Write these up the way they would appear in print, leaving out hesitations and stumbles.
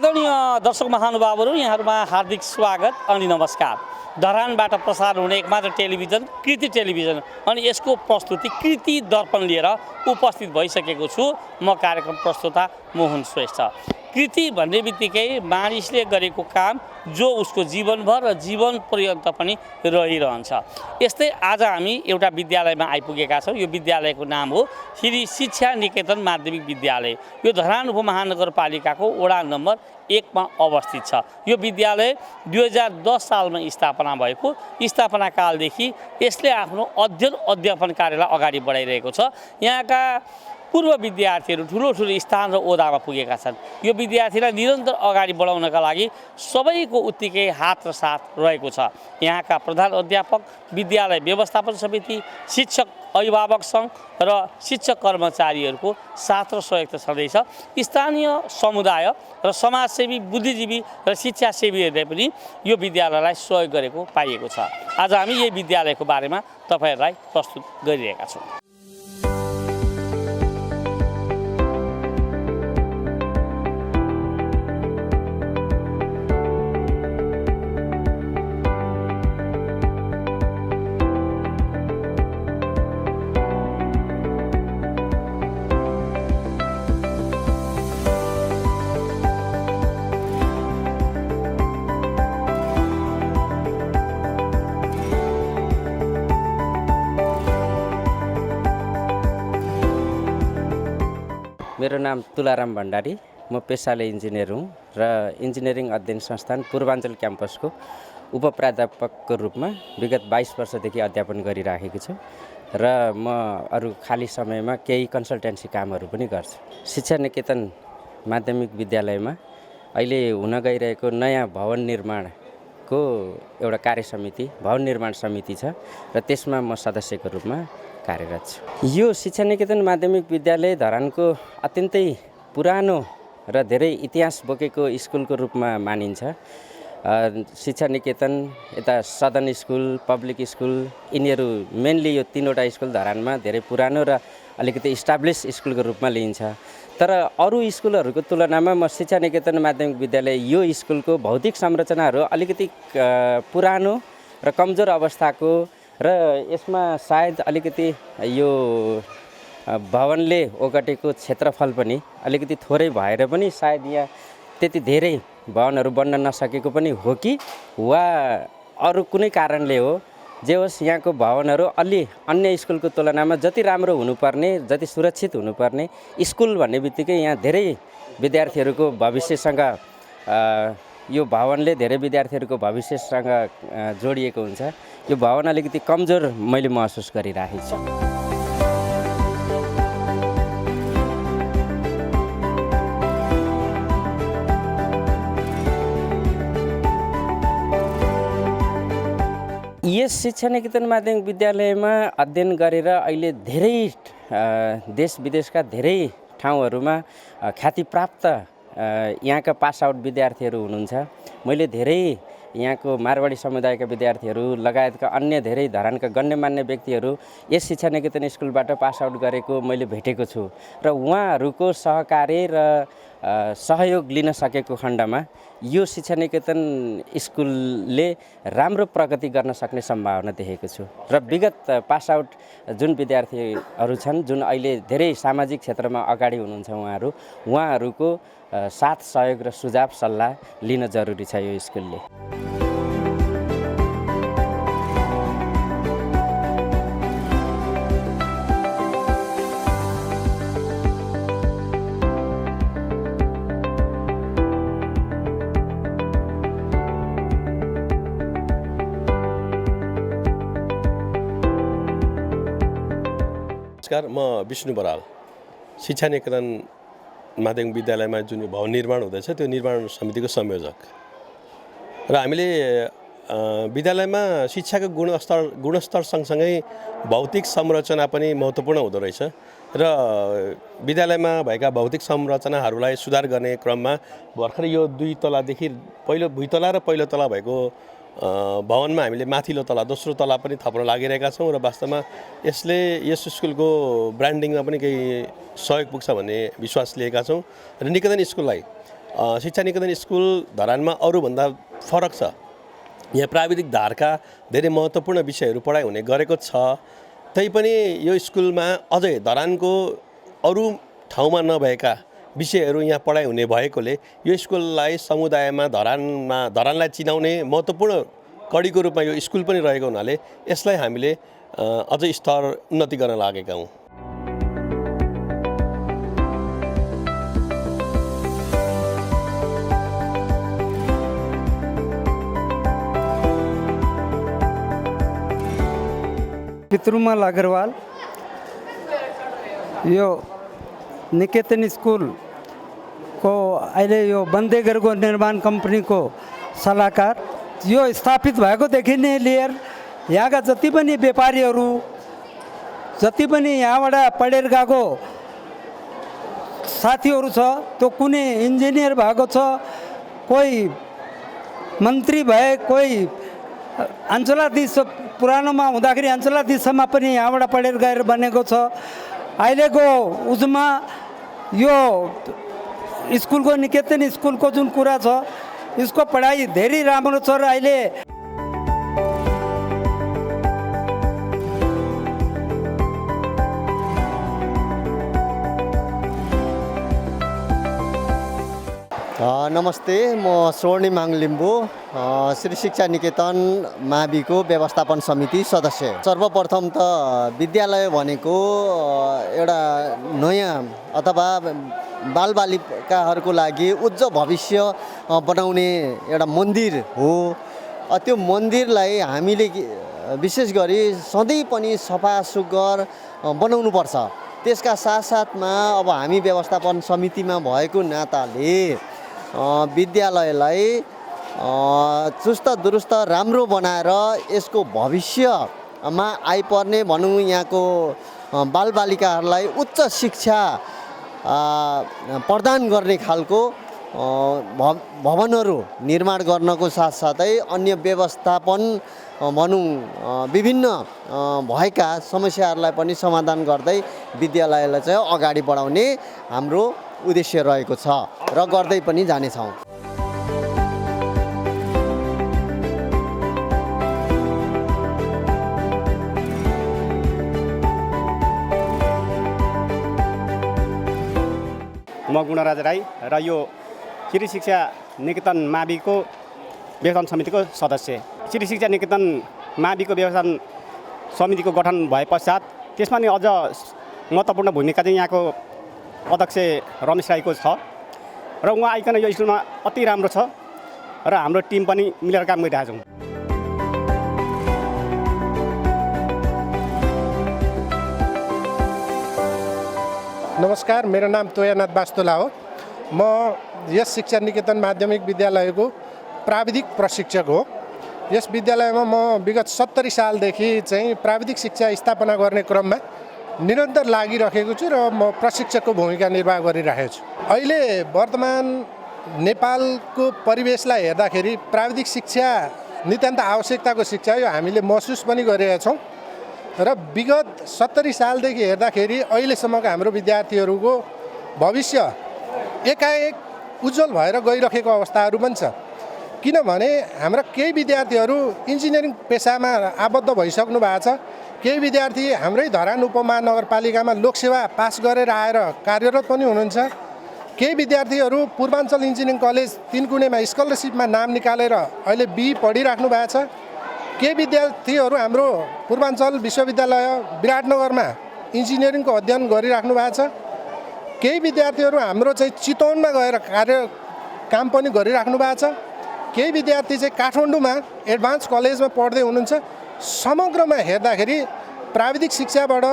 आदरणीय दर्शक महानुभावहरू यहाँहरूमा हार्दिक स्वागत अनि नमस्कार। धरानबाट प्रसारण हुने एकमात्र टेलिभिजन कृति टेलिभिजन अनि यसको प्रस्तुति कृति दर्पण लिएर उपस्थित भइसकेको छु। म कार्यक्रम प्रस्तुता मोहन श्रेष्ठ। कृति भन्ने बित्तिकै मानिसले गरेको काम जो उसको जीवनभर र जीवन पर्यन्त पनि रहिरहन्छ। यस्तै आज हामी एउटा विद्यालयमा आइपुगेका छौँ। यो विद्यालयको नाम हो श्री शिक्षा निकेतन माध्यमिक विद्यालय। यो धरान उपमहानगरपालिकाको वडा नम्बर 1 मा अवस्थित छ। यो विद्यालय 2010 सालमा स्थापना भएको। स्थापना कालदेखि यसले आफ्नो अध्यापन कार्यलाई अगाडि बढाइरहेको छ। यहाँका पूर्व विद्यार्थीहरू ठुलो स्थान र ओहदामा पुगेका छन्। यो विद्यार्थीलाई निरन्तर अगाडि बढाउनका लागि सबैको उत्तिकै हात र साथ रहेको छ। यहाँका प्रधान अध्यापक, विद्यालय व्यवस्थापन समिति, शिक्षक अभिभावक सङ्घ र शिक्षक कर्मचारीहरूको साथ र सहयोग त छँदैछ। स्थानीय समुदाय र समाजसेवी, बुद्धिजीवी र शिक्षासेवीहरूले पनि यो विद्यालयलाई सहयोग गरेको पाइएको छ। आज हामी यही विद्यालयको बारेमा तपाईँहरूलाई प्रस्तुत गरिरहेका छौँ। मेरो नाम तुलाराम भण्डारी। म पेसाले इन्जिनियर हुँ र इन्जिनियरिङ अध्ययन संस्थान पूर्वाञ्चल क्याम्पसको उपप्राध्यापकको रूपमा विगत 22 वर्षदेखि अध्यापन गरिराखेको छु र म अरू खाली समयमा केही कन्सल्टेन्सी कामहरू पनि गर्छु। शिक्षा निकेतन माध्यमिक विद्यालयमा अहिले हुन गइरहेको नयाँ भवन निर्माणको एउटा कार्य समिति, भवन निर्माण समिति छ र त्यसमा म सदस्यको रूपमा कार्यरत छु। यो शिक्षा निकेतन माध्यमिक विद्यालय धरानको अत्यन्तै पुरानो र धेरै इतिहास बोकेको स्कुलको रूपमा मानिन्छ। शिक्षा निकेतन, यता सदन स्कुल, पब्लिक स्कुल, यिनीहरू मेनली यो तीनवटा स्कुल धरानमा धेरै पुरानो र अलिकति इस्टाब्लिस स्कुलको रूपमा लिइन्छ। तर अरू स्कुलहरूको तुलनामा म शिक्षा निकेतन माध्यमिक विद्यालय यो स्कुलको भौतिक संरचनाहरू अलिकति पुरानो र कमजोर अवस्थाको र यसमा सायद अलिकति यो भवनले ओगटेको क्षेत्रफल पनि अलिकति थोरै भएर पनि सायद यहाँ त्यति धेरै भवनहरू बन्न नसकेको पनि हो कि वा अरू कुनै कारणले हो। जे होस्, यहाँको भवनहरू अलि अन्य स्कुलको तुलनामा जति राम्रो हुनुपर्ने, जति सुरक्षित हुनुपर्ने स्कुल भन्ने बित्तिकै यहाँ धेरै विद्यार्थीहरूको भविष्यसँग यो भवनले धेरै विद्यार्थीहरूको भविष्यसँग जोडिएको हुन्छ। यो भवन अलिकति कमजोर मैले महसुस गरिरहेको छु। यस शिक्षा निकेतन माध्यमिक विद्यालयमा अध्ययन गरेर अहिले धेरै देश विदेशका धेरै ठाउँहरूमा ख्यातिप्राप्त यहाँका पास आउट विद्यार्थीहरू हुनुहुन्छ। मैले धेरै यहाँको मारवाडी समुदायका विद्यार्थीहरू लगायतका अन्य धेरै धरानका गण्यमान्य व्यक्तिहरू यस शिक्षा निकेतन स्कुलबाट पास आउट गरेको मैले भेटेको छु र उहाँहरूको सहकार्य र सहयोग लिन सकेको खण्डमा यो शिक्षा निकेतन स्कुलले राम्रो प्रगति गर्न सक्ने सम्भावना देखेको छु र विगत पास आउट जुन विद्यार्थीहरू छन्, जुन अहिले धेरै सामाजिक क्षेत्रमा अगाडि हुनुहुन्छ, उहाँहरूको साथ सहयोग र सुझाव सल्लाह लिन जरुरी छ यो स्कुलले। नमस्कार, म विष्णु बराल, शिक्षा निकेतन माध्यमिक विद्यालयमा जुन भवन निर्माण हुँदैछ त्यो निर्माण समितिको संयोजक र हामीले विद्यालयमा शिक्षाको गुणस्तर सँगसँगै भौतिक संरचना पनि महत्त्वपूर्ण हुँदो रहेछ र विद्यालयमा भएका भौतिक संरचनाहरूलाई सुधार गर्ने क्रममा भर्खर यो 2 तलादेखि पहिलो भुइँतला र पहिलो तला भएको भवनमा हामीले माथिल्लो तला, दोस्रो तला पनि थप्न लागिरहेका छौँ र वास्तवमा यस स्कुलको ब्रान्डिङमा पनि केही सहयोग पुग्छ भन्ने विश्वास लिएका छौँ र निकेतन स्कुललाई शिक्षा निकेतन स्कुल धरानमा अरूभन्दा फरक छ। यहाँ प्राविधिक धारका धेरै महत्त्वपूर्ण विषयहरू पढाइ हुने गरेको छ। तैपनि यो स्कुलमा अझै धरानको अरू ठाउँमा नभएका विषयहरू यहाँ पढाइ हुने भएकोले यो स्कुललाई समुदायमा धरानलाई चिनाउने महत्त्वपूर्ण कडीको रूपमा यो स्कुल पनि रहेको हुनाले यसलाई हामीले अझै स्तर उन्नति गर्न लागेका हौँ। पितृमल अग्रवाल यो निकेतन स्कुल को अहिले यो बन्दै गरेको निर्माण कम्पनीको सल्लाहकार। यो स्थापित भएकोदेखि नै लिएर यहाँका जति पनि व्यापारीहरू जति पनि यहाँबाट पढेर गएको साथीहरू छ त्यो कुनै इन्जिनियर भएको छ, कोही मन्त्री भए, कोही अञ्चलाधीश पुरानोमा हुँदाखेरि अञ्चलाधीशमा पनि यहाँबाट पढेर गएर बनेको छ। अहिलेको उसमा यो स्कुलको निकेतन स्कुलको जुन कुरा छ यसको पढाइ धेरै राम्रो छ र अहिले नमस्ते, म स्वर्णिमाङ लिम्बू, श्री शिक्षा निकेतन माविको व्यवस्थापन समिति सदस्य। सर्वप्रथम त विद्यालय भनेको एउटा नयाँ अथवा बालबालिकाहरूको लागि उज्जवल भविष्य बनाउने एउटा मन्दिर हो। त्यो मन्दिरलाई हामीले विशेष गरी सधैँ पनि सफा सुग्घर बनाउनुपर्छ। त्यसका साथसाथमा अब हामी व्यवस्थापन समितिमा भएको नाताले विद्यालयलाई चुस्त दुरुस्त राम्रो बनाएर यसको भविष्यमा आइपर्ने भनौँ यहाँको बालबालिकाहरूलाई उच्च शिक्षा प्रदान गर्ने खालको भवनहरू निर्माण गर्नको साथसाथै अन्य व्यवस्थापन भनौँ विभिन्न भएका समस्याहरूलाई पनि समाधान गर्दै विद्यालयलाई चाहिँ अगाडि बढाउने हाम्रो उद्देश्य रहेको छ र गर्दै पनि जानेछौँ। म गुणराज राई र यो श्री शिक्षा निकेतन माविको व्यवस्थापन समितिको सदस्य। श्री शिक्षा निकेतन माविको व्यवस्थापन समितिको गठन भए पश्चात त्यसमा नि अझ महत्त्वपूर्ण भूमिका चाहिँ यहाँको अध्यक्ष रमेश राईको छ र उहाँ आइकन यो स्कुलमा अति राम्रो छ र हाम्रो टिम पनि मिलेर काम गरिरहेछौँ। नमस्कार, मेरो नाम तोयानाथ वास्तुला हो। म यस शिक्षा निकेतन माध्यमिक विद्यालयको प्राविधिक प्रशिक्षक हो। यस विद्यालयमा म विगत 70 सालदेखि चाहिँ प्राविधिक शिक्षा स्थापना गर्ने क्रममा निरन्तर लागिरहेको छु र म प्रशिक्षकको भूमिका निर्वाह गरिरहेको छु। अहिले वर्तमान नेपालको परिवेशलाई हेर्दाखेरि प्राविधिक शिक्षा नितान्त आवश्यकताको शिक्षा यो हामीले महसुस पनि गरेका छौँ र विगत 70 सालदेखि हेर्दाखेरि अहिलेसम्मको हाम्रो विद्यार्थीहरूको भविष्य एकाएक उज्जवल भएर गइरहेको अवस्थाहरू पनि छ। किनभने हाम्रा केही विद्यार्थीहरू इन्जिनियरिङ पेसामा आबद्ध भइसक्नु भएको छ। केही विद्यार्थी हाम्रै धरान उपमहानगरपालिकामा लोकसेवा पास गरेर आएर कार्यरत पनि हुनुहुन्छ। केही विद्यार्थीहरू पूर्वाञ्चल इन्जिनियरिङ कलेज तिनकुनेमा स्कलरसिपमा नाम निकालेर अहिले BE पढिराख्नु भएको छ। केही विद्यार्थीहरू हाम्रो पूर्वाञ्चल विश्वविद्यालय विराटनगरमा इन्जिनियरिङको अध्ययन गरिराख्नु भएको छ। केही विद्यार्थीहरू हाम्रो चाहिँ चितवनमा गएर काम पनि गरिराख्नु भएको छ। केही विद्यार्थी चाहिँ काठमाडौँमा एडभान्स कलेजमा पढ्दै हुनुहुन्छ। समग्रमा हेर्दाखेरि प्राविधिक शिक्षाबाट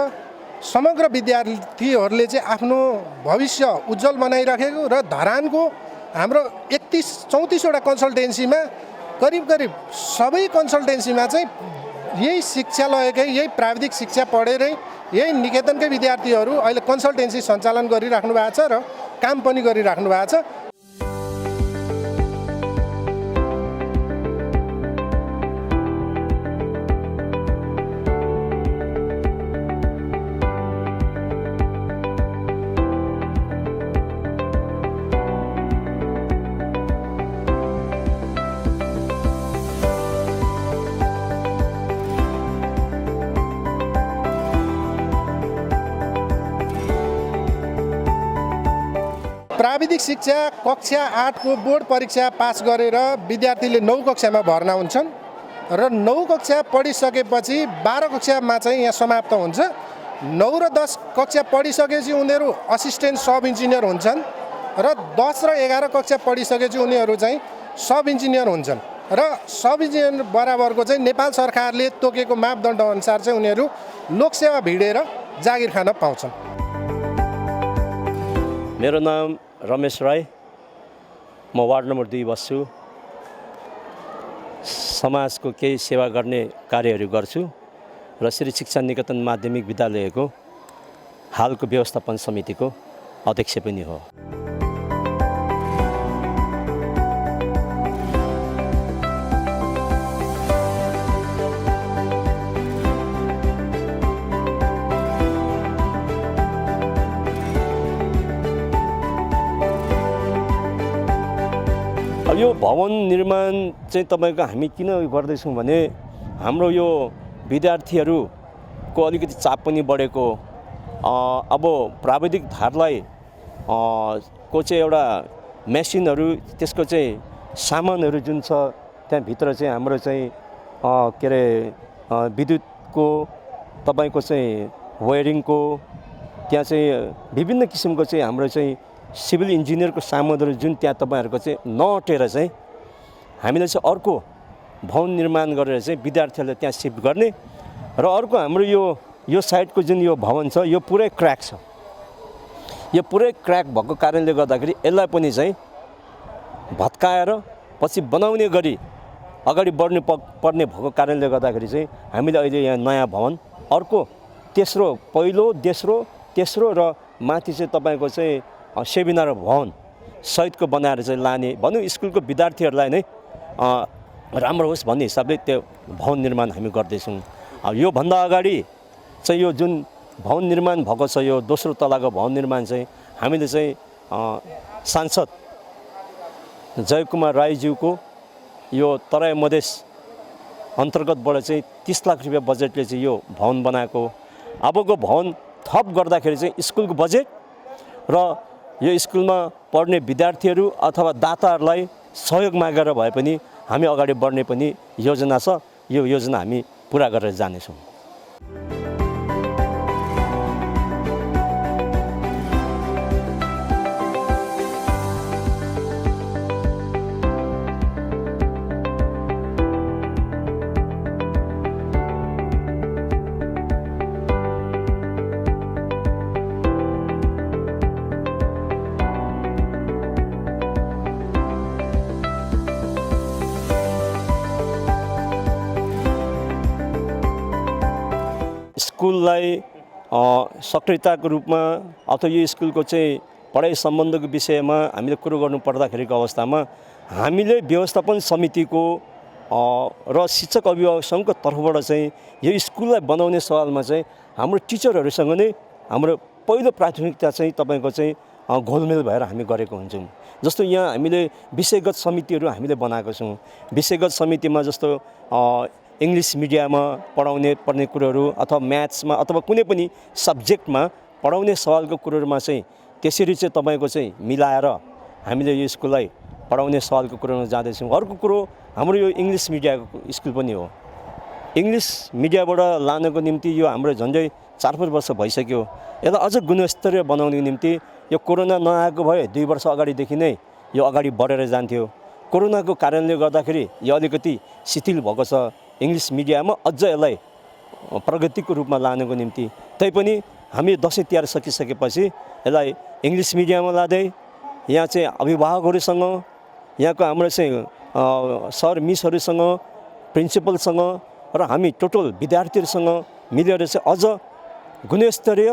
समग्र विद्यार्थीहरूले चाहिँ आफ्नो भविष्य उज्जवल बनाइराखेको र धरानको हाम्रो 31-34वटा कन्सल्टेन्सीमा करिब सबै कन्सल्टेन्सीमा चाहिँ यही शिक्षालयकै यही प्राविधिक शिक्षा पढेरै यही निकेतनकै विद्यार्थीहरू अहिले कन्सल्टेन्सी सञ्चालन गरिराख्नु भएको छ र काम पनि गरिराख्नु भएको छ। प्राविधिक शिक्षा कक्षा 8को बोर्ड परीक्षा पास गरेर विद्यार्थीले 9 कक्षामा भर्ना हुन्छन् र 9 कक्षा पढिसकेपछि 12 कक्षामा चाहिँ यहाँ समाप्त हुन्छ। 9 र 10 कक्षा पढिसकेपछि उनीहरू असिस्टेन्ट सब इन्जिनियर हुन्छन् र 10 र 11 कक्षा पढिसकेपछि उनीहरू चाहिँ सब इन्जिनियर हुन्छन् र सब इन्जिनियर बराबरको चाहिँ नेपाल सरकारले तोकेको मापदण्ड अनुसार चाहिँ उनीहरू लोकसेवा भिडेर जागिर खान पाउँछन्। मेरो नाम रमेश राई, म वार्ड नम्बर 2 बस्छु। समाजको केही सेवा गर्ने कार्यहरू गर्छु र श्री शिक्षा निकेतन माध्यमिक विद्यालयको हालको व्यवस्थापन समितिको अध्यक्ष पनि हो। यो भवन निर्माण चाहिँ तपाईको हामी किन गर्दैछौँ भने हाम्रो यो विद्यार्थीहरूको अलिकति चाप पनि बढेको, अब प्राविधिक धारलाई को चाहिँ एउटा मेसिनहरू त्यसको चाहिँ सामानहरू जुन छ त्यहाँभित्र चाहिँ हाम्रो चाहिँ के अरे विद्युतको तपाईको चाहिँ वायरिङको त्यहाँ चाहिँ विभिन्न किसिमको चाहिँ हाम्रो चाहिँ सिभिल इन्जिनियरको सामानहरू जुन त्यहाँ तपाईँहरूको चाहिँ नअटेर चाहिँ हामीले चाहिँ अर्को भवन निर्माण गरेर चाहिँ विद्यार्थीहरूलाई त्यहाँ सिफ्ट गर्ने र अर्को हाम्रो यो साइडको जुन यो भवन छ यो पुरै क्र्याक छ। यो पुरै क्र्याक भएको कारणले गर्दाखेरि यसलाई पनि चाहिँ भत्काएर पछि बनाउने गरी अगाडि बढ्नु पर्ने भएको कारणले गर्दाखेरि चाहिँ हामीले अहिले यहाँ नयाँ भवन अर्को पहिलो तेस्रो र माथि चाहिँ तपाईँको चाहिँ सेमिनार भवन सहितको बनाएर चाहिँ लाने भनौँ स्कुलको विद्यार्थीहरूलाई नै राम्रो होस् भन्ने हिसाबले त्यो भवन निर्माण हामी गर्दैछौँ। योभन्दा अगाडि चाहिँ यो जुन भवन निर्माण भएको छ यो दोस्रो तलाको भवन निर्माण चाहिँ हामीले चाहिँ सांसद जयकुमार राईज्यूको यो तराई मधेस अन्तर्गतबाट चाहिँ 30 लाख रुपियाँ बजेटले चाहिँ यो भवन बनाएको। अबको भवन थप गर्दाखेरि चाहिँ स्कुलको बजेट र यो स्कुलमा पढ्ने विद्यार्थीहरू अथवा दाताहरूलाई सहयोग मागेर भए पनि हामी अगाडि बढ्ने पनि योजना छ। यो योजना हामी पुरा गरेर जानेछौँ। स्कुललाई सक्रियताको रूपमा अथवा यो स्कुलको चाहिँ पढाइ सम्बन्धको विषयमा हामीले कुरो गर्नु पर्दाखेरिको अवस्थामा हामीले व्यवस्थापन समितिको र शिक्षक अभिभावक सङ्घको तर्फबाट चाहिँ यो स्कुललाई बनाउने सवालमा चाहिँ हाम्रो टिचरहरूसँग नै हाम्रो पहिलो प्राथमिकता चाहिँ तपाईँको चाहिँ घोलमेल भएर हामी गरेको हुन्छौँ। जस्तो यहाँ हामीले विषयगत समितिहरू हामीले बनाएको छौँ। विषयगत समितिमा जस्तो इङ्ग्लिस मिडियामा पर्ने कुरोहरू अथवा म्याथ्समा अथवा कुनै पनि सब्जेक्टमा पढाउने सवालको कुरोहरूमा चाहिँ त्यसरी चाहिँ तपाईँको चाहिँ मिलाएर हामीले यो स्कुललाई पढाउने सवालको कुरोमा जाँदैछौँ। अर्को कुरो हाम्रो यो इङ्ग्लिस मिडियाको स्कुल पनि हो। इङ्ग्लिस मिडियाबाट लानको निम्ति यो हाम्रो झन्डै 4-5 वर्ष भइसक्यो। यसलाई अझ गुणस्तरीय बनाउनको निम्ति यो कोरोना नआएको भए 2 वर्ष अगाडिदेखि नै यो अगाडि बढेर जान्थ्यो। कोरोनाको कारणले गर्दाखेरि यो अलिकति शिथिल भएको छ। इङ्ग्लिस मिडियामा अझ यसलाई प्रगतिको रूपमा लानको निम्ति तैपनि हामी दसैँ तिहार सकिसकेपछि यसलाई इङ्ग्लिस मिडियामा लाँदै यहाँ चाहिँ अभिभावकहरूसँग यहाँको हाम्रो चाहिँ सर मिसहरूसँग प्रिन्सिपलसँग र हामी टोटल विद्यार्थीहरूसँग मिलेर चाहिँ अझ गुणस्तरीय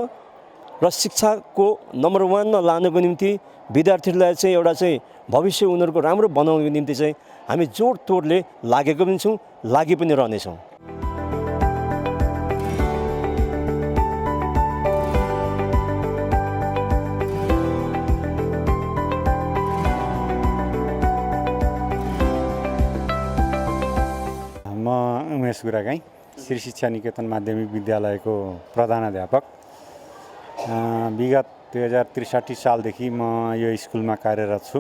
र शिक्षाको नम्बर 1 मा लानको निम्ति विद्यार्थीहरूलाई चाहिँ एउटा चाहिँ भविष्य उनीहरूको राम्रो बनाउनको निम्ति चाहिँ हामी जोडतोडले लागेको पनि छौँ, लागि पनि रहनेछौँ। म उमेश गुरागाई श्री शिक्षा निकेतन माध्यमिक विद्यालयको प्रधानाध्यापक। विगत 2063 सालदेखि म यो स्कुलमा कार्यरत छु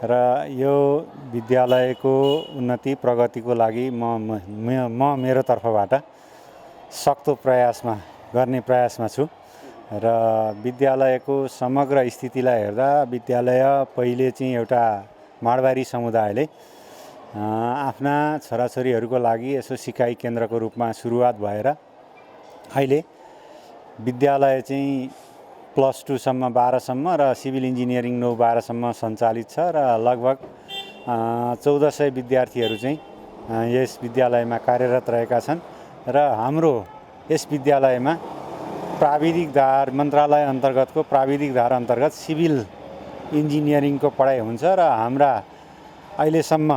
र यो विद्यालयको उन्नति प्रगतिको लागि म मेरो तर्फबाट सक्दो गर्ने प्रयासमा छु र विद्यालयको समग्र स्थितिलाई हेर्दा विद्यालय पहिले चाहिँ एउटा माडवारी समुदायले आफ्ना छोराछोरीहरूको लागि यसो सिकाइ केन्द्रको रूपमा सुरुवात भएर अहिले विद्यालय चाहिँ +2 सम्म 12 सम्म र सिभिल इन्जिनियरिङ 9-12 सम्म सञ्चालित छ र लगभग 1400 विद्यार्थीहरू चाहिँ यस विद्यालयमा कार्यरत रहेका छन् र हाम्रो यस विद्यालयमा प्राविधिक धार मन्त्रालय अन्तर्गतको प्राविधिक धार अन्तर्गत सिभिल इन्जिनियरिङको पढाइ हुन्छ र हाम्रा अहिलेसम्म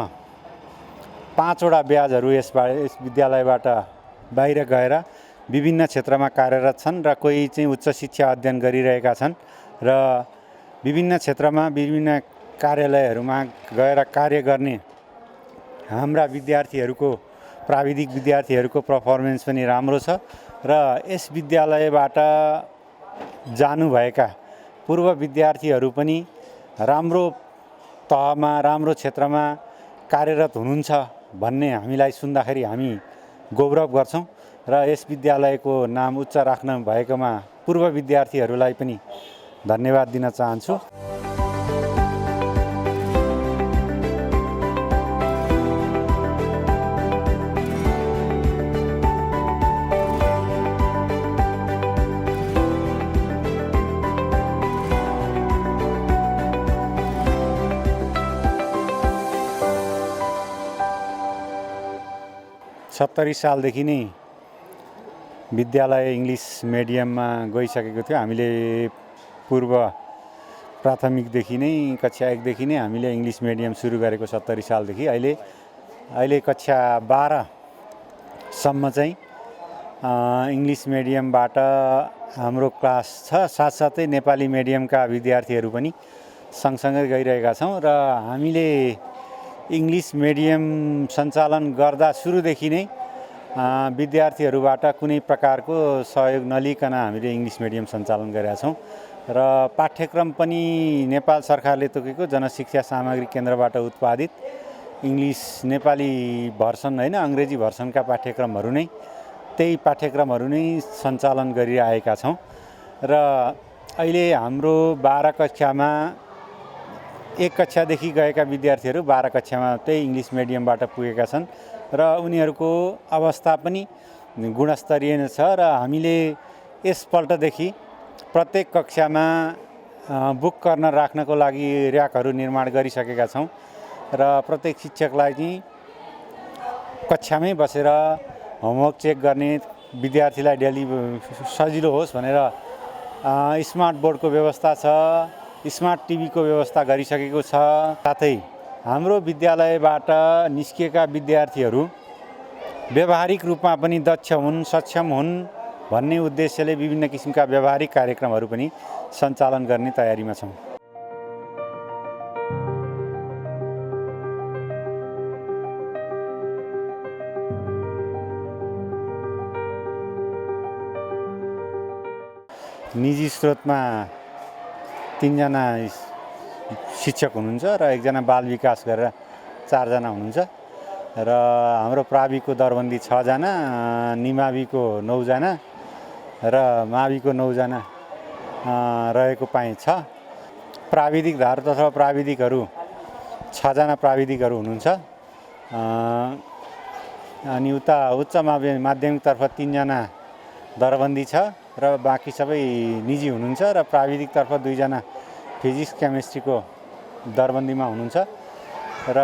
5 वटा ब्याजहरू यस विद्यालयबाट बाहिर गएर विभिन्न क्षेत्रमा कार्यरत छन् र कोही चाहिँ उच्च शिक्षा अध्ययन गरिरहेका छन् र विभिन्न क्षेत्रमा विभिन्न कार्यालयहरूमा गएर कार्य गर्ने हाम्रा प्राविधिक विद्यार्थीहरूको पर्फर्मेन्स पनि राम्रो छ र यस विद्यालयबाट जानुभएका पूर्व विद्यार्थीहरू पनि राम्रो तहमा राम्रो क्षेत्रमा कार्यरत हुनुहुन्छ भन्ने हामीलाई सुन्दाखेरि हामी गौरव गर्छौं र यस विद्यालयको नाम उच्च राख्न भएकोमा पूर्व विद्यार्थीहरूलाई पनि धन्यवाद दिन चाहन्छु। सत्तरी सालदेखि नै विद्यालय इङ्ग्लिस मिडियममा गइसकेको थियो। हामीले पूर्व प्राथमिकदेखि नै कक्षा 1 देखि नै हामीले इङ्ग्लिस मिडियम सुरु गरेको 70 सालदेखि अहिले कक्षा 12 सम्म चाहिँ इङ्ग्लिस मिडियमबाट हाम्रो क्लास छ। साथसाथै नेपाली मिडियमका विद्यार्थीहरू पनि सँगसँगै गइरहेका छौँ र हामीले इङ्ग्लिस मिडियम सञ्चालन गर्दा सुरुदेखि नै विद्यार्थीहरूबाट कुनै प्रकारको सहयोग नलिकन हामीले इङ्ग्लिस मिडियम सञ्चालन गरेका छौँ र पाठ्यक्रम पनि नेपाल सरकारले तोकेको जनशिक्षा सामग्री केन्द्रबाट उत्पादित इङ्ग्लिस नेपाली भर्सन होइन अङ्ग्रेजी भर्सनका पाठ्यक्रमहरू नै त्यही पाठ्यक्रमहरू नै सञ्चालन गरिरहेका छौँ र अहिले हाम्रो 12 कक्षामा 1 कक्षादेखि गएका विद्यार्थीहरू 12 कक्षामा त्यही इङ्ग्लिस मिडियमबाट पुगेका छन् र उनीहरूको अवस्था पनि गुणस्तरीय छ र हामीले यसपल्टदेखि प्रत्येक कक्षामा बुक कर्नर राख्नको लागि र्याकहरू निर्माण गरिसकेका छौँ र प्रत्येक शिक्षकलाई चाहिँ कक्षामै बसेर होमवर्क चेक गर्ने विद्यार्थीलाई डेली सजिलो होस् भनेर स्मार्ट बोर्डको व्यवस्था छ, स्मार्ट टिभीको व्यवस्था गरिसकेको छ। साथै हाम्रो विद्यालयबाट निस्किएका विद्यार्थीहरू व्यावहारिक रूपमा पनि दक्ष हुन्, सक्षम हुन् भन्ने उद्देश्यले विभिन्न किसिमका व्यावहारिक कार्यक्रमहरू पनि सञ्चालन गर्ने तयारीमा छौँ। निजी स्रोतमा 3 जना शिक्षक हुनुहुन्छ र 1 जना बाल विकास गरेर 4 जना हुनुहुन्छ र हाम्रो प्राविको दरबन्दी 6 जना, निमाविको 9 जना र माविको 9 जना रहेको पाइन्छ। प्राविधिक धार तथा प्राविधिकहरू 6 जना प्राविधिकहरू हुनुहुन्छ अनि उता उच्च माध्यमिकतर्फ 3 जना दरबन्दी छ र बाँकी सबै निजी हुनुहुन्छ र प्राविधिकतर्फ 2 जना फिजिक्स केमिस्ट्रीको दरबन्दीमा हुनुहुन्छ र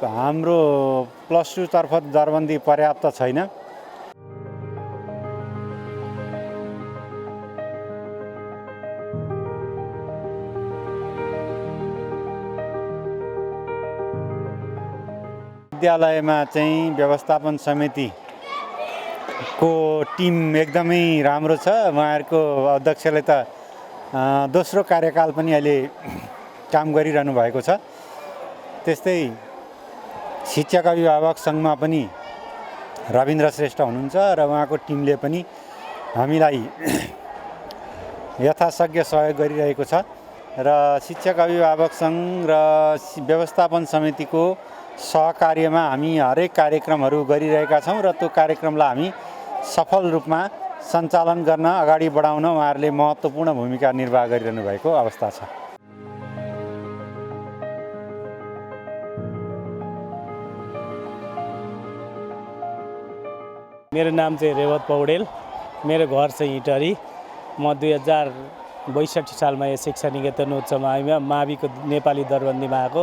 हाम्रो +2 तर्फ दरबन्दी पर्याप्त छैन। विद्यालयमा चाहिँ व्यवस्थापन समितिको टिम एकदमै राम्रो छ। उहाँहरूको अध्यक्षले त दोस्रो कार्यकाल पनि अहिले काम गरिरहनु भएको छ। त्यस्तै शिक्षक अभिभावक सङ्घमा पनि रविन्द्र श्रेष्ठ हुनुहुन्छ र उहाँको टिमले पनि हामीलाई यथाशक्य सहयोग गरिरहेको छ र शिक्षक अभिभावक सङ्घ र व्यवस्थापन समितिको सहकार्यमा हामी हरेक कार्यक्रमहरू गरिरहेका छौँ र त्यो कार्यक्रमलाई हामी सफल रूपमा सञ्चालन गर्न अगाडि बढाउन उहाँहरूले महत्त्वपूर्ण भूमिका निर्वाह गरिरहनु भएको अवस्था छ। मेरो नाम चाहिँ रेवत पौडेल, मेरो घर चाहिँ इटरी। म 2062 सालमा यो शिक्षा निकेतन उच्च माविमा माविको नेपाली दरबन्दीमा आएको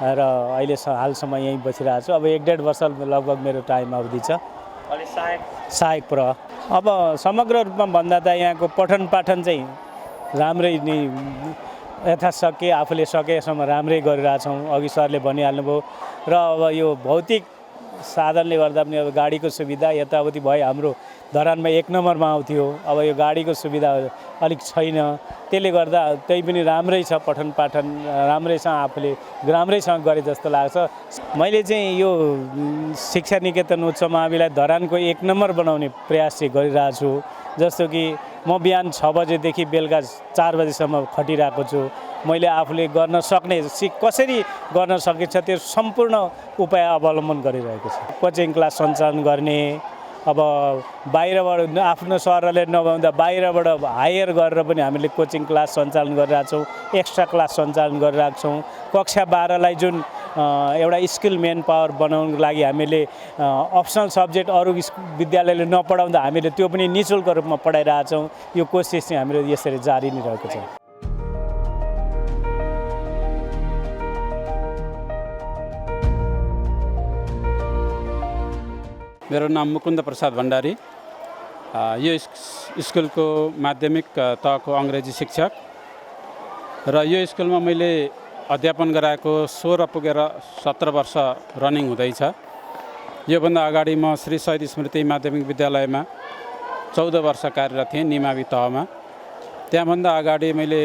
र अहिले हालसम्म यहीँ बसिरहेको छु। अब 1.5 वर्ष लगभग मेरो टाइम अवधि छ। अहिले सहायक प्रह। अब समग्र रूपमा भन्दा त यहाँको पठन पाठन चाहिँ राम्रै नै यथाशक्य आफूले सकेसम्म राम्रै गरिरहेछौँ। अघि सरले भनिहाल्नुभयो र अब यो भौतिक साधनले गर्दा पनि अब गाडीको सुविधा यताउति भयो। हाम्रो धरानमा 1 नम्बरमा आउँथ्यो, अब यो गाडीको सुविधा अलिक छैन। त्यसले गर्दा त्यही पनि राम्रै छ, पठन पाठन राम्रैसँग आफूले राम्रैसँग गरे जस्तो लाग्छ। मैले चाहिँ यो शिक्षा निकेतन उच्च माविलाई धरानको 1 नम्बर बनाउने प्रयास चाहिँ गरिरहेको छु। जस्तो कि म बिहान 6 बजेदेखि बेलुका 4 बजेसम्म खटिरहेको छु। मैले आफूले गर्न सक्ने कसरी गर्न सकिन्छ त्यो सम्पूर्ण उपाय अवलम्बन गरिरहेको छु। कोचिङ क्लास सञ्चालन गर्ने, अब बाहिरबाट आफ्नो सरले नभउँदा बाहिरबाट हायर गरेर पनि हामीले कोचिङ क्लास सञ्चालन गरिरहेको छौँ, एक्स्ट्रा क्लास सञ्चालन गरिरहेको छौँ। कक्षा 12लाई जुन एउटा स्किल मेन पावर बनाउनको लागि हामीले अप्सनल सब्जेक्ट अरू विद्यालयले नपढाउँदा हामीले त्यो पनि निःशुल्क रूपमा पढाइरहेको छौँ। यो कोसिस चाहिँ हाम्रो यसरी जारी नै रहेको छ। मेरो नाम मुकुन्द प्रसाद भण्डारी, यो स्कुलको माध्यमिक तहको अङ्ग्रेजी शिक्षक र यो स्कुलमा मैले अध्यापन गराएको 16 पुगेर 17 वर्ष रनिङ हुँदैछ। योभन्दा अगाडि म श्री शहीद स्मृति माध्यमिक विद्यालयमा 14 वर्ष कार्यरत थिएँ निमावि तहमा। त्यहाँभन्दा अगाडि मैले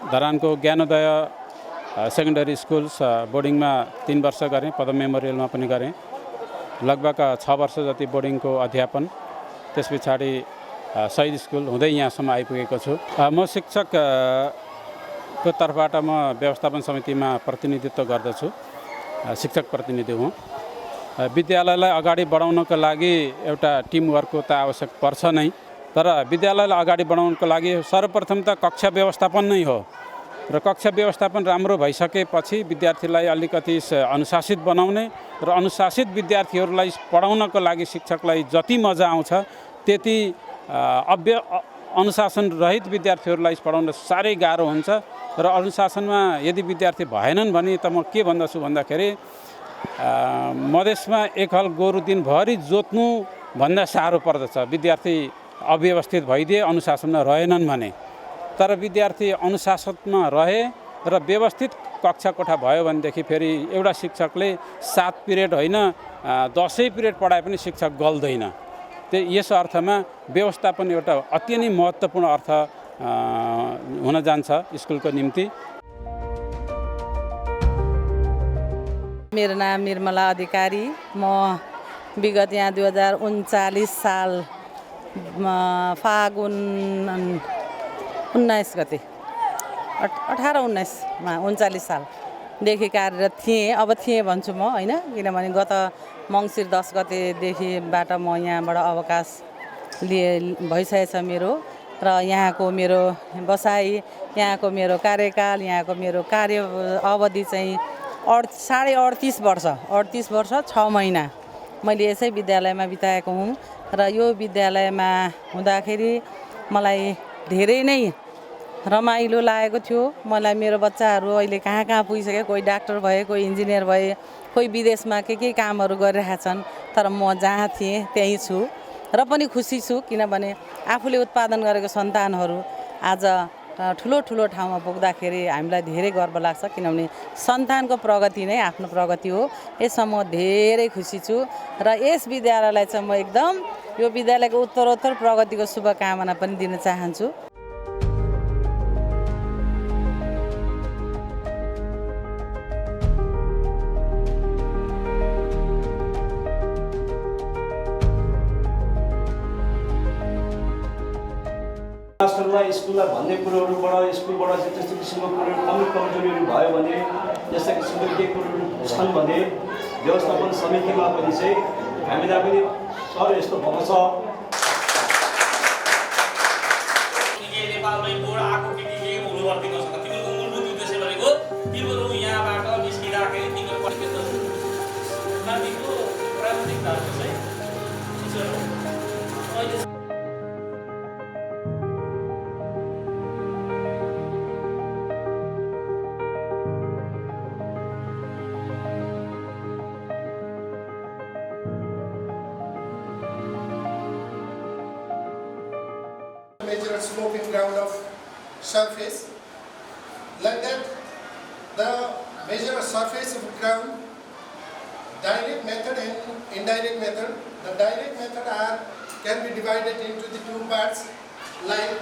धरानको ज्ञानोदय सेकेन्डरी स्कुल बोर्डिङमा 3 वर्ष गरेँ, पदम मेमोरियलमा पनि गरेँ। लगभग 6 वर्ष जति बोर्डिङको अध्यापन, त्यस पछाडि शहीद स्कुल हुँदै यहाँसम्म आइपुगेको छु। म शिक्षकको तर्फबाट म व्यवस्थापन समितिमा प्रतिनिधित्व गर्दछु, शिक्षक प्रतिनिधि हुँ। विद्यालयलाई अगाडि बढाउनको लागि एउटा टिमवर्कको त आवश्यक पर्छ नै, तर विद्यालयलाई अगाडि बढाउनको लागि सर्वप्रथम त कक्षा व्यवस्थापन नै हो र कक्षा व्यवस्थापन राम्रो भइसकेपछि विद्यार्थीलाई अलिकति अनुशासित बनाउने र अनुशासित विद्यार्थीहरूलाई पढाउनको लागि शिक्षकलाई जति मजा आउँछ त्यति अनुशासन रहित विद्यार्थीहरूलाई पढाउन साह्रै गाह्रो हुन्छ। र अनुशासनमा यदि विद्यार्थी भएनन् भने त म के भन्दछु भन्दाखेरि मधेसमा एक हल गोरु दिनभरि जोत्नु भन्दा साह्रो पर्दछ विद्यार्थी अव्यवस्थित भइदिए, अनुशासनमा रहेनन् भने। तर विद्यार्थी अनुशासनमा रहे र व्यवस्थित कक्षा कोठा भयो भनेदेखि फेरि एउटा शिक्षकले 7 पिरियड होइन 10 पिरियड पढाए पनि शिक्षक गल्दैन। यस अर्थमा व्यवस्थापन एउटा अति नै महत्त्वपूर्ण अर्थ हुन जान्छ स्कुलको निम्ति। मेरो नाम निर्मला अधिकारी, म विगत यहाँ 2039 साल फागुन 19 गते 18-19मा 39 सालदेखि कार्यरत थिएँ। अब थिएँ भन्छु म होइन, किनभने गत मङ्सिर 10 गतेदेखिबाट म यहाँबाट अवकाश भइसकेछ मेरो। र यहाँको मेरो बसाइ, यहाँको मेरो कार्यकाल, यहाँको मेरो कार्य अवधि चाहिँ 38 वर्ष 6 महिना मैले यसै विद्यालयमा बिताएको हुँ। र यो विद्यालयमा हुँदाखेरि मलाई धेरै नै रमाइलो लागेको थियो। मलाई मेरो बच्चाहरू अहिले कहाँ कहाँ पुगिसके, कोही डाक्टर भए, कोही इन्जिनियर भए, कोही विदेशमा के कामहरू गरिरहेका छन्। तर म जहाँ थिएँ त्यहीँ छु र पनि खुसी छु, किनभने आफूले उत्पादन गरेको सन्तानहरू आज ठुलो ठुलो ठाउँमा पुग्दाखेरि हामीलाई धेरै गर्व लाग्छ, किनभने सन्तानको प्रगति नै आफ्नो प्रगति हो। यसमा म धेरै खुसी छु र यस विद्यालयलाई चाहिँ म एकदम यो विद्यालयको उत्तरोत्तर प्रगतिको शुभकामना पनि दिन चाहन्छु। मास्टरलाई स्कुललाई भन्ने कुरोहरूबाट स्कुलबाट चाहिँ त्यस्तो किसिमको कुरो कमजोरीहरू भयो भने यस्ता किसिमको केही कुरोहरू छन् भने व्यवस्थापन समितिमा पनि चाहिँ हामीलाई पनि सर यस्तो भएको छ नेपालमै बोर्ड आएको कि केही हुनु पर्दैन सक्छ तिमीहरूको मूलभूत उद्देश्य भनेको तिमीहरू यहाँबाट निस्किँदाखेरि तिमीहरू पढेको माथिको प्राविधिक धारणा चाहिँ शिक्षण हो अहिले measure sloping ground of surface. Like that, the measure surface of ground, direct method and indirect method. The direct method can be divided into the two parts, like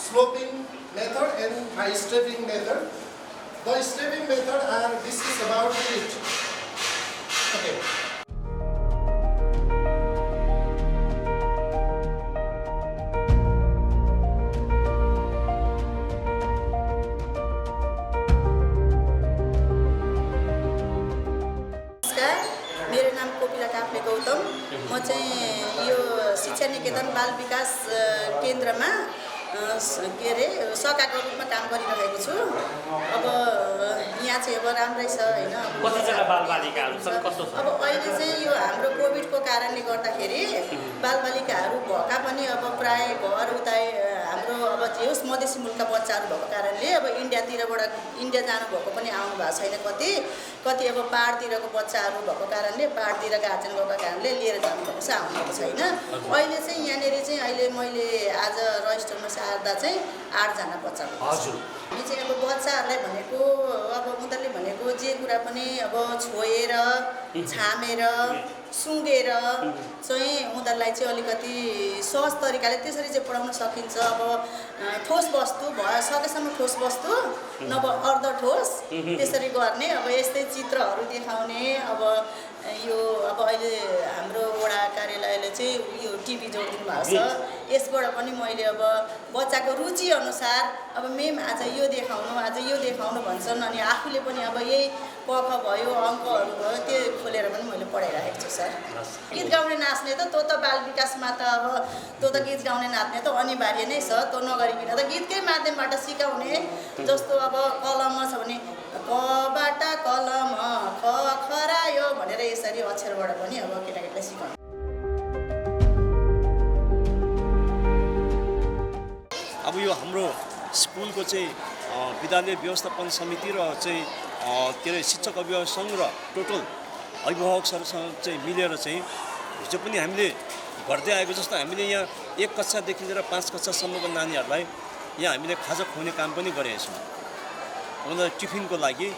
sloping method and high stepping method. The stepping method this is about it. Okay. मेरो नाम कोपिला काफ्ले गौतम म चाहिँ यो शिक्षा निकेतन बाल विकास केन्द्रमा के अरे सकाको रूपमा काम गरिरहेको छु अब यहाँ चाहिँ अब राम्रै छ हैन अब अहिले चाहिँ यो हाम्रो कोभिडको कारणले गर्दाखेरि बालबालिकाहरू भएका पनि अब प्राय घर उता हाम्रो अब जे होस् मधेसी मुलुकका बच्चाहरू भएको कारणले अब इन्डिया जानुभएको पनि आउनु भएको छैन कति अब पहाडतिरको बच्चाहरू भएको कारणले पहाडतिर गार्जेन गएको कारणले लिएर जानुभएको छ आउनुभएको छैन अहिले चाहिँ यहाँनिर चाहिँ अहिले मैले आज रजिस्टरमा सार्दा चाहिँ 8 जना बच्चा हजुर यो चाहिँ अब बच्चाहरूलाई भनेको अब उनीहरूले भनेको जे कुरा पनि अब छोएर छामेर सुँगेर चाहिँ उनीहरूलाई चाहिँ अलिकति सहज तरिकाले त्यसरी चाहिँ पढाउन सकिन्छ अब ठोस वस्तु सकेसम्म ठोस वस्तु नभए अर्ध ठोस त्यसरी गर्ने अब यस्तै चित्रहरू देखाउने अब यो अब अहिले हाम्रो वडा कार्यालयले चाहिँ यो टिभी जोडिदिनु भएको छ यसबाट पनि मैले अब बच्चाको रुचि अनुसार अब मेम आज यो देखाउनु भन्छन् अनि आफूले पनि अब यही क ख भयो अङ्कहरू भयो त्यो खोलेर पनि मैले पढाइरहेको छु सर गीत गाउने नाच्ने त बाल विकासमा त अब गीत गाउने नाच्ने त अनिवार्य नै छ त्यो नगरिकन त गीतकै माध्यमबाट सिकाउने जस्तो अब कलममा छ भने कबाट कलम ख खरायो भनेर यसरी अक्षरबाट पनि अब केटाकेटीलाई सिकाउने अब यो हाम्रो स्कुलको चाहिँ विद्यालय व्यवस्थापन समिति र चाहिँ के अरे शिक्षक अभिभावक सङ्घ र टोटल अभिभावकहरूसँग चाहिँ मिलेर चाहिँ हिजो पनि हामीले गर्दै आएको जस्तो हामीले यहाँ 1 कक्षादेखि लिएर 5 कक्षासम्मको नानीहरूलाई यहाँ हामीले खाजा खुवाउने काम पनि गरेका छौँ उनीहरूलाई टिफिनको लागि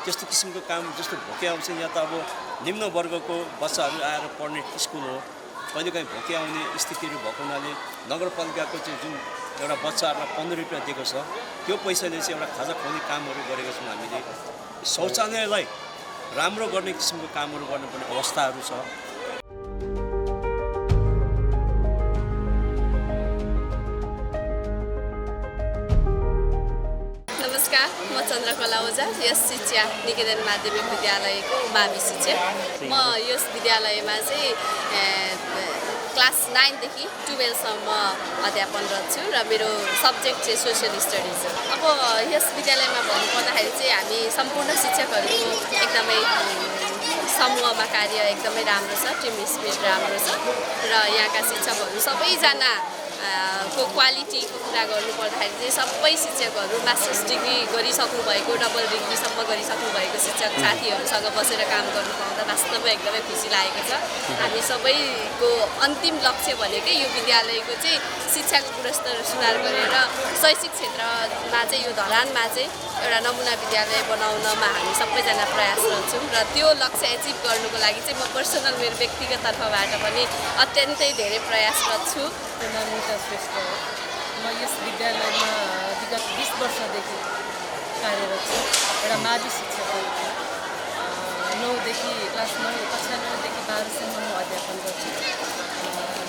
त्यस्तो किसिमको काम जस्तो भोके आउँछ यहाँ त अब निम्न वर्गको बच्चाहरू आएर पढ्ने स्कुल हो कहिलेकाहीँ भोके आउने स्थितिहरू भएको हुनाले नगरपालिकाको चाहिँ जुन एउटा बच्चाहरूलाई 15 रुपियाँ दिएको छ त्यो पैसाले चाहिँ एउटा खाजा खुवाउने कामहरू गरेका छौँ हामीले शौचालयलाई राम्रो गर्ने किसिमको कामहरू गर्नुपर्ने अवस्थाहरू छ नमस्कार म चन्द्रकला ओझा यस शिक्षा निकेतन माध्यमिक विद्यालयको मावि शिक्षक म यस विद्यालयमा चाहिँ क्लास 9 देखि 12 सम्म अध्यापनरत छु र मेरो सब्जेक्ट चाहिँ सोसियल स्टडिज हो अब यस विद्यालयमा भन्नुपर्दाखेरि चाहिँ हामी सम्पूर्ण शिक्षकहरूको एकदमै समूहमा कार्य एकदमै राम्रो छ टिम स्पिरिट राम्रो छ र यहाँका शिक्षकहरू सबैजना को क्वालिटीको कुरा गर्नुपर्दाखेरि चाहिँ सबै शिक्षकहरू मास्टर्स डिग्री गरिसक्नु भएको डबल डिग्रीसम्म गरिसक्नु भएको शिक्षक साथीहरूसँग बसेर काम गर्नु पाउँदा वास्तवमा एकदमै खुसी लागेको छ हामी सबैको अन्तिम लक्ष्य भनेकै यो विद्यालयको चाहिँ शिक्षाको गुणस्तर सुधार गरेर शैक्षिक क्षेत्रमा चाहिँ यो धरानमा चाहिँ एउटा नमुना विद्यालय बनाउनमा हामी सबैजना प्रयासरत छौँ र त्यो लक्ष्य एचिभ गर्नुको लागि चाहिँ म पर्सनल मेरो व्यक्तिगत तर्फबाट पनि अत्यन्तै धेरै प्रयासरत छु श्रेष्ठ हो म यस विद्यालयमा विगत 20 वर्षदेखि कार्यरत छु एउटा मावि शिक्षक हो 9 देखि क्लास 9 कक्षा 9 देखि 12 सम्म म अध्यापन गर्छु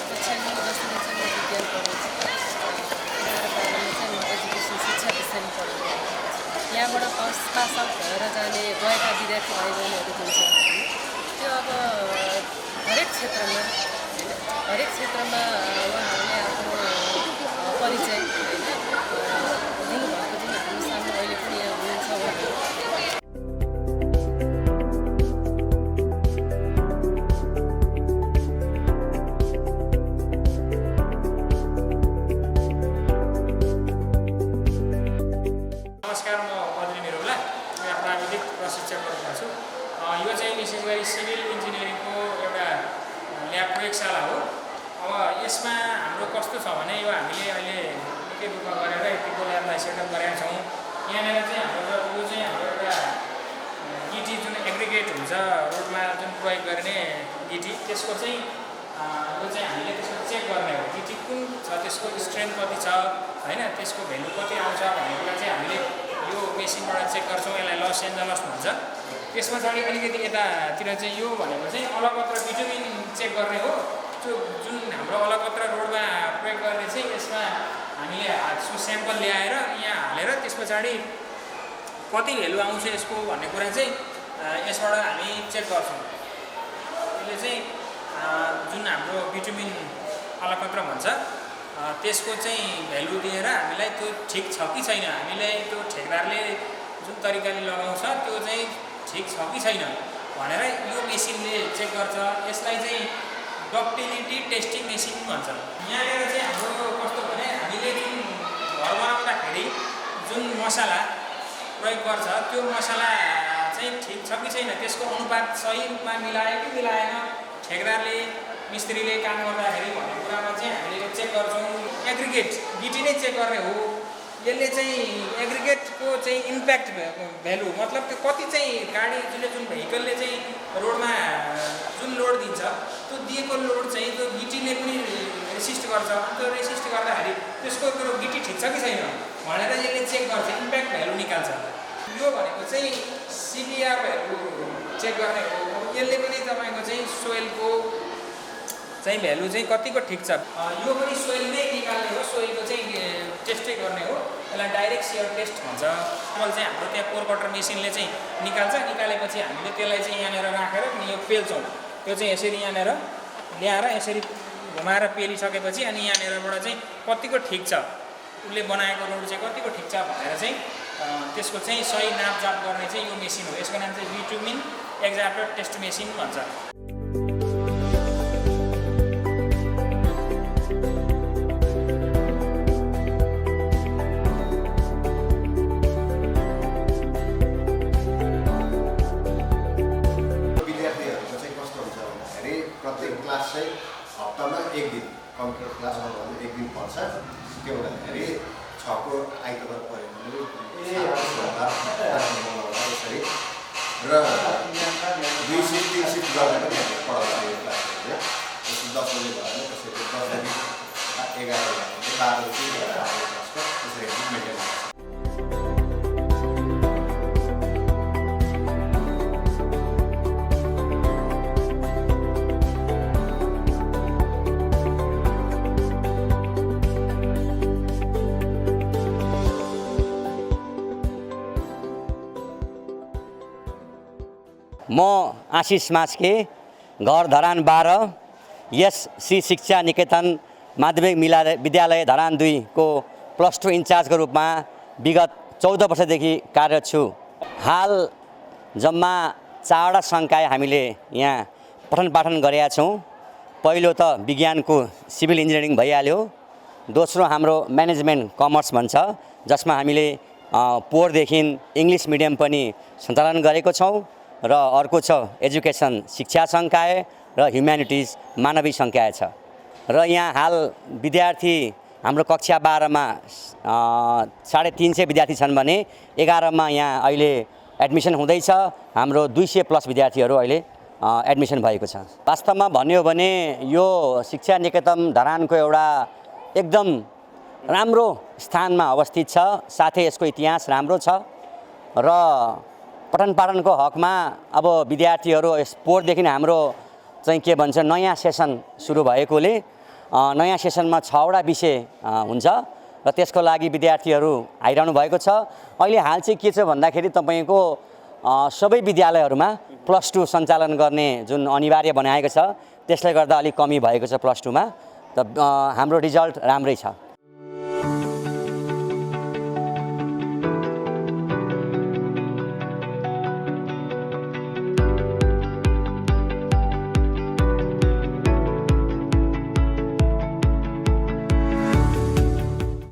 कक्षा 9 10 सम्म विज्ञान पढाउँछु र पास आउट भएर जाने गएका विद्यार्थी भाइ बहिनीहरू जुन छ त्यो अब हरेक क्षेत्रमा उहाँहरूले आफ्नो परिचय होइन दिनुभएको जुन हाम्रो सामु अहिले पनि यहाँ हुनुहुन्छ उहाँहरू नमस्कार, म बद्री निरौला, म प्राविधिक प्रशिक्षकको रूपमा छु। यो चाहिँ विशेष गरी सिभिल इन्जिनियरिङको एउटा ल्याब प्रयोगशाला हो। अब यसमा हाम्रो कस्तो छ भने यो हामीले अहिले निकै दुःख गरेर यतिको ल्याबलाई सेटअप गरेका छौँ। यहाँनिर चाहिँ हाम्रो यो चाहिँ हाम्रो एउटा गिटी जुन एग्रिगेट हुन्छ रोडमा जुन प्रयोग गर्ने गिटी, त्यसको चाहिँ यो चाहिँ हामीले त्यसको चेक गर्ने हो। गिटी कुन छ, त्यसको स्ट्रेन्थ कति छ होइन, त्यसको भ्यालु कति आउँछ भन्ने कुरा चाहिँ हामीले यो मेसिनबाट चेक गर्छौँ। यसलाई लस एन्जलस भन्छ। त्यस पछाडि अलिकति यतातिर चाहिँ यो भनेको चाहिँ अलकत्र बिटुमिन चेक गर्ने हो। त्यो जुन हाम्रो अलकत्र रोडमा प्रयोग गर्ने चाहिँ यसमा हामीले स्याम्पल ल्याएर यहाँ हालेर त्यस पछाडि कति भ्यालु आउँछ यसको भन्ने कुरा चाहिँ यसबाट हामी चेक गर्छौँ। यसले चाहिँ जुन हाम्रो बिटुमिन अलकत्र भन्छ त्यसको चाहिँ भ्यालु दिएर हामीलाई त्यो ठिक छ कि छैन, हामीलाई त्यो ठेकदारले जुन तरिकाले लगाउँछ त्यो चाहिँ ठिक छ कि छैन भनेर यो मेसिनले चेक गर्छ। यसलाई चाहिँ डक्टिलिटी टेस्टिङ मेसिन भन्छ। यहाँनिर चाहिँ हाम्रो कस्तो भने हामीले जुन घर बनाउँदाखेरि जुन मसला प्रयोग गर्छ त्यो मसला चाहिँ ठिक छ कि छैन, त्यसको अनुपात सही रूपमा मिलायो कि मिलाएन, ठेकदारले मिस्त्रीले काम गर्दाखेरि भन्ने कुरामा चाहिँ हामीले चेक गर्छौँ। एग्रिगेट गिटी नै चेक गर्ने हो। यसले चाहिँ एग्रिगेटको चाहिँ इम्प्याक्ट भ्यालु मतलब त्यो कति चाहिँ गाडी जुन भेहिकलले चाहिँ रोडमा जुन लोड दिन्छ त्यो दिएको लोड चाहिँ त्यो गिटीले पनि रेसिस्ट गर्छ। अनि त्यो रेसिस्ट गर्दाखेरि त्यसको त्यो गिटी ठिक छ कि छैन भनेर यसले चेक गर्छ, इम्प्याक्ट भ्यालु निकाल्छ। यो भनेको चाहिँ सिपिआर भ्यालु चेक गर्ने हो। यसले पनि तपाईँको चाहिँ सोइलको चाहिँ भ्यालु चाहिँ कतिको ठिक छ यो पनि सोइल नै निकाल्ने हो। सोइलको चाहिँ टेस्टै गर्ने हो। यसलाई डाइरेक्ट सियर टेस्ट भन्छ। मल चाहिँ हाम्रो त्यहाँ कोर कटर मेसिनले चाहिँ निकाल्छ। निकालेपछि हामीले त्यसलाई चाहिँ यहाँनिर राखेर यो पेल्छौँ। त्यो चाहिँ यसरी यहाँनिर ल्याएर यसरी घुमाएर पेलिसकेपछि अनि यहाँनिरबाट चाहिँ कतिको ठिक छ, उसले बनाएको रोड चाहिँ कतिको ठिक छ भनेर चाहिँ त्यसको चाहिँ सही नापजाप गर्ने चाहिँ यो मेसिन हो। यसको नाम चाहिँ बिटुमिन एक्जाक्टर टेस्ट मेसिन भन्छ। प्रत्येक क्लास चाहिँ हप्तामा एक दिन कम्प्युटर क्लासमा भन्दा एक दिन पर्छ। त्यो हुँदाखेरि 6 को आइतबार पऱ्यो भने यसरी र 2 शिफ्ट 3 शिफ्ट गरेर पनि हामीले पढाउँछ यो क्लासहरू चाहिँ। जस्तो 10 बजे भयो भने त्यसरी 10 देखि 11 12 बजी क्लासको त्यसरी हामी मेन्टेन गर्छौँ। म आशिष मास्के, घर धरान 12, यस श्री शिक्षा निकेतन माध्यमिक विद्यालय धरान 2 को +2 इन्चार्जको रूपमा विगत 14 वर्षदेखि कार्यरत छु। हाल जम्मा 4वटा संकाय हामीले यहाँ पठन पाठन गरेका छौँ। पहिलो त विज्ञानको सिभिल इन्जिनियरिङ भइहाल्यो। दोस्रो हाम्रो म्यानेजमेन्ट कमर्स भन्छ, जसमा हामीले पोहोरदेखि इङ्ग्लिस मिडियम पनि सञ्चालन गरेको छौँ। र अर्को छ एजुकेसन शिक्षा संकाय र ह्युम्यानिटिज मानवीय संकाय छ। र यहाँ हाल विद्यार्थी हाम्रो कक्षा 12मा 350 विद्यार्थी छन् भने 11मा यहाँ अहिले एडमिसन हुँदैछ। हाम्रो 200+ विद्यार्थीहरू अहिले एडमिसन भएको छ। वास्तवमा भन्यो भने यो शिक्षा निकेतन धरानको एउटा एकदम राम्रो स्थानमा अवस्थित छ। साथै यसको इतिहास राम्रो छ र पठन पाठनको हकमा अब विद्यार्थीहरू पोहोरदेखि हाम्रो चाहिँ के भन्छ नयाँ सेसन सुरु भएकोले नयाँ सेसनमा 6वटा विषय हुन्छ र त्यसको लागि विद्यार्थीहरू आइरहनु भएको छ। अहिले हाल चाहिँ के छ भन्दाखेरि तपाईँको सबै विद्यालयहरूमा +2 सञ्चालन गर्ने जुन अनिवार्य बनाएको छ त्यसले गर्दा अलिक कमी भएको छ +2 मा। त हाम्रो रिजल्ट राम्रै छ।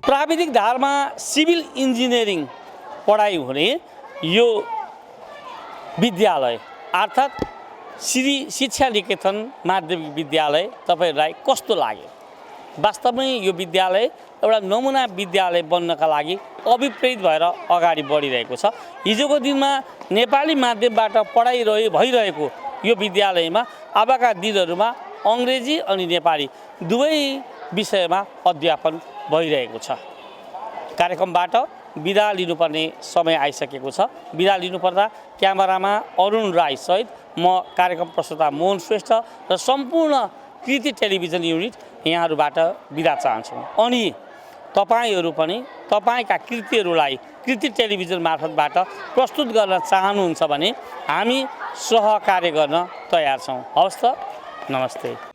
प्राविधिक धारमा सिभिल इन्जिनियरिङ पढाइ हुने यो विद्यालय अर्थात् श्री शिक्षा निकेतन माध्यमिक विद्यालय तपाईँहरूलाई कस्तो लाग्यो? वास्तवमै यो विद्यालय एउटा नमुना विद्यालय बन्नका लागि अभिप्रेत भएर अगाडि बढिरहेको छ। हिजोको दिनमा नेपाली माध्यमबाट पढाइ भइरहेको यो विद्यालयमा अबका दिनहरूमा अङ्ग्रेजी अनि नेपाली दुवै विषयमा अध्यापन भइरहेको छ। कार्यक्रमबाट बिदा लिनुपर्ने समय आइसकेको छ। बिदा लिनुपर्दा क्यामेरामा अरुण राई सहित म कार्यक्रम प्रस्तुता मोहन श्रेष्ठ र सम्पूर्ण कृति टेलिभिजन युनिट यहाँहरूबाट बिदा चाहन्छौँ। अनि तपाईँहरू पनि तपाईँका कृतिहरूलाई कृति टेलिभिजन मार्फतबाट प्रस्तुत गर्न चाहनुहुन्छ भने हामी सहकार्य गर्न तयार छौँ। हवस् त, नमस्ते।